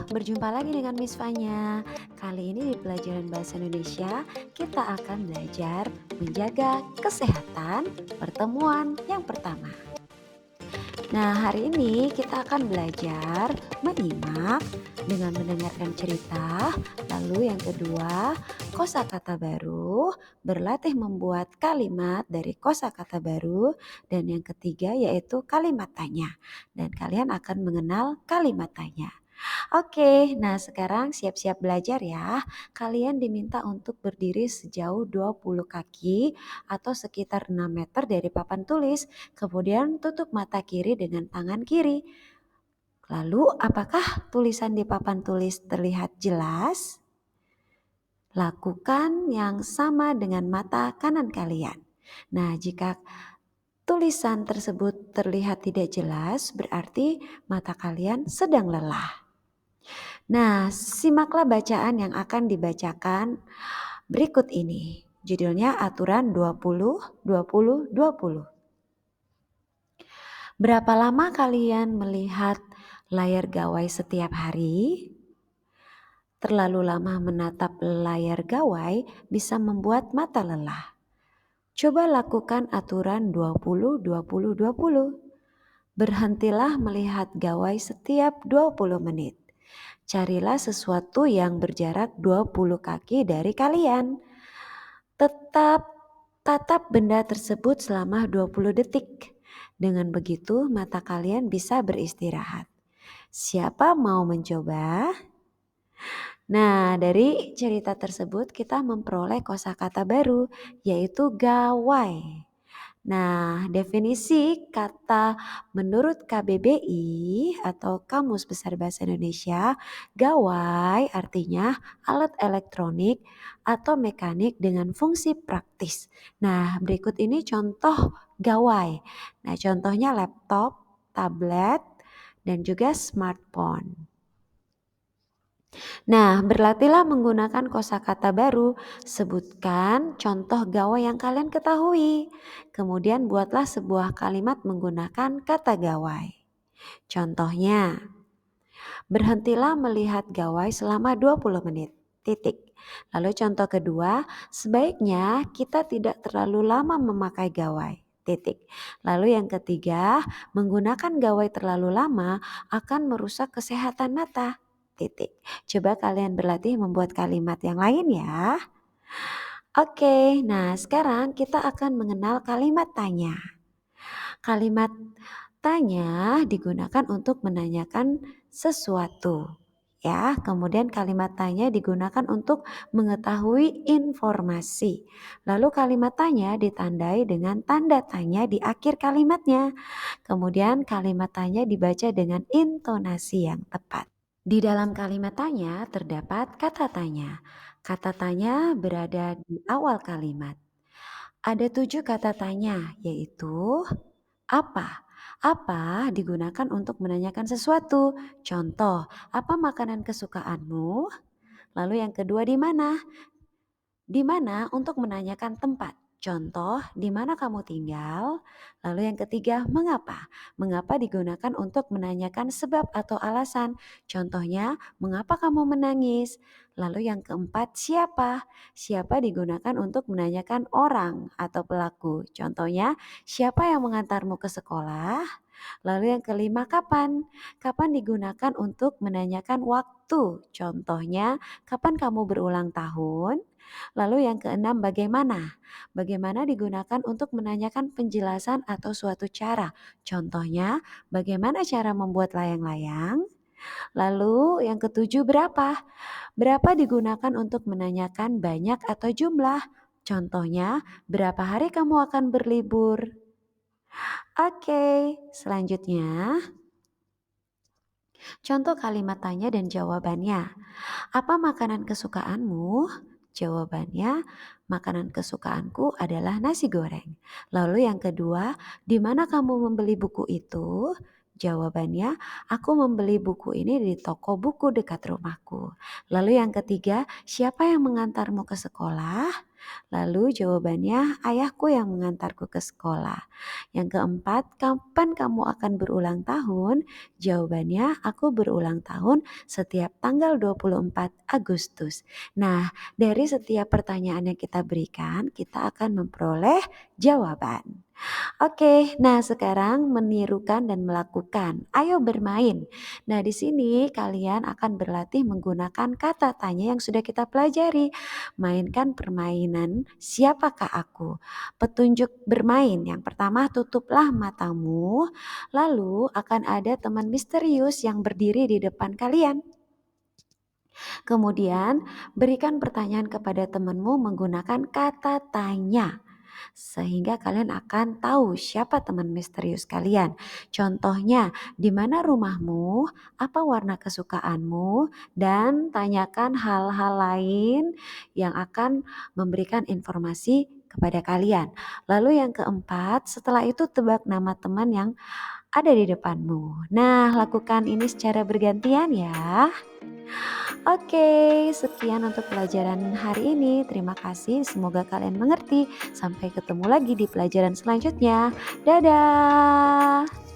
berjumpa lagi dengan Miss Fanya. Kali ini di pelajaran Bahasa Indonesia, kita akan belajar menjaga kesehatan pertemuan yang pertama. Nah, hari ini kita akan belajar menyimak dengan mendengarkan cerita, lalu yang kedua, kosakata baru, berlatih membuat kalimat dari kosakata baru, dan yang ketiga yaitu kalimat tanya. Dan kalian akan mengenal kalimat tanya. Oke, nah sekarang siap-siap belajar ya. Kalian diminta untuk berdiri sejauh 20 kaki atau sekitar 6 meter dari papan tulis. Kemudian tutup mata kiri dengan tangan kiri. Lalu apakah tulisan di papan tulis terlihat jelas? Lakukan yang sama dengan mata kanan kalian. Nah, jika tulisan tersebut terlihat tidak jelas, berarti mata kalian sedang lelah. Nah, simaklah bacaan yang akan dibacakan berikut ini. Judulnya aturan 20-20-20. Berapa lama kalian melihat layar gawai setiap hari? Terlalu lama menatap layar gawai bisa membuat mata lelah. Coba lakukan aturan 20-20-20. Berhentilah melihat gawai setiap 20 menit. Carilah sesuatu yang berjarak 20 kaki dari kalian. Tetap tatap benda tersebut selama 20 detik. Dengan begitu mata kalian bisa beristirahat. Siapa mau mencoba? Nah, dari cerita tersebut kita memperoleh kosakata baru yaitu gawai. Nah, definisi kata menurut KBBI atau Kamus Besar Bahasa Indonesia, gawai artinya alat elektronik atau mekanik dengan fungsi praktis. Nah, berikut ini contoh gawai. Nah, contohnya laptop, tablet, dan juga smartphone. Nah, berlatihlah menggunakan kosakata baru. Sebutkan contoh gawai yang kalian ketahui. Kemudian buatlah sebuah kalimat menggunakan kata gawai. Contohnya, berhentilah melihat gawai selama 20 menit. Titik. Lalu contoh kedua, sebaiknya kita tidak terlalu lama memakai gawai. Titik. Lalu yang ketiga, menggunakan gawai terlalu lama akan merusak kesehatan mata. Titik. Coba kalian berlatih membuat kalimat yang lain ya. Oke, nah sekarang kita akan mengenal kalimat tanya. Kalimat tanya digunakan untuk menanyakan sesuatu. Ya, kemudian kalimat tanya digunakan untuk mengetahui informasi. Lalu kalimat tanya ditandai dengan tanda tanya di akhir kalimatnya. Kemudian kalimat tanya dibaca dengan intonasi yang tepat. Di dalam kalimat tanya terdapat kata tanya. Kata tanya berada di awal kalimat. Ada 7 kata tanya, yaitu apa? Apa digunakan untuk menanyakan sesuatu. Contoh, apa makanan kesukaanmu? Lalu yang kedua, di mana? Di mana untuk menanyakan tempat. Contoh, di mana kamu tinggal? Lalu yang ketiga, mengapa? Mengapa digunakan untuk menanyakan sebab atau alasan. Contohnya, mengapa kamu menangis? Lalu yang keempat, siapa? Siapa digunakan untuk menanyakan orang atau pelaku. Contohnya, siapa yang mengantarmu ke sekolah? Lalu yang kelima, kapan? Kapan digunakan untuk menanyakan waktu. Contohnya, kapan kamu berulang tahun? Lalu yang keenam, bagaimana? Bagaimana digunakan untuk menanyakan penjelasan atau suatu cara. Contohnya, bagaimana cara membuat layang-layang? Lalu yang ketujuh, berapa? Berapa digunakan untuk menanyakan banyak atau jumlah. Contohnya, berapa hari kamu akan berlibur? Oke, selanjutnya contoh kalimat tanya dan jawabannya. Apa makanan kesukaanmu? Jawabannya, makanan kesukaanku adalah nasi goreng. Lalu yang kedua, di mana kamu membeli buku itu? Jawabannya, aku membeli buku ini di toko buku dekat rumahku. Lalu yang ketiga, siapa yang mengantarmu ke sekolah? Lalu jawabannya, ayahku yang mengantarku ke sekolah. Yang keempat, kapan kamu akan berulang tahun? Jawabannya, aku berulang tahun setiap tanggal 24 Agustus. Nah, dari setiap pertanyaan yang kita berikan, kita akan memperoleh jawaban. Oke, nah sekarang menirukan dan melakukan. Ayo bermain. Nah, di sini kalian akan berlatih menggunakan kata tanya yang sudah kita pelajari. Mainkan permainan siapakah aku? Petunjuk bermain. Yang pertama, tutuplah matamu. Lalu akan ada teman misterius yang berdiri di depan kalian. Kemudian, berikan pertanyaan kepada temanmu menggunakan kata tanya sehingga kalian akan tahu siapa teman misterius kalian. Contohnya, di mana rumahmu, apa warna kesukaanmu, dan tanyakan hal-hal lain yang akan memberikan informasi kepada kalian. Lalu yang keempat, setelah itu tebak nama teman yang ada di depanmu. Nah, lakukan ini secara bergantian ya. Oke, sekian untuk pelajaran hari ini. Terima kasih, semoga kalian mengerti. Sampai ketemu lagi di pelajaran selanjutnya. Dadah.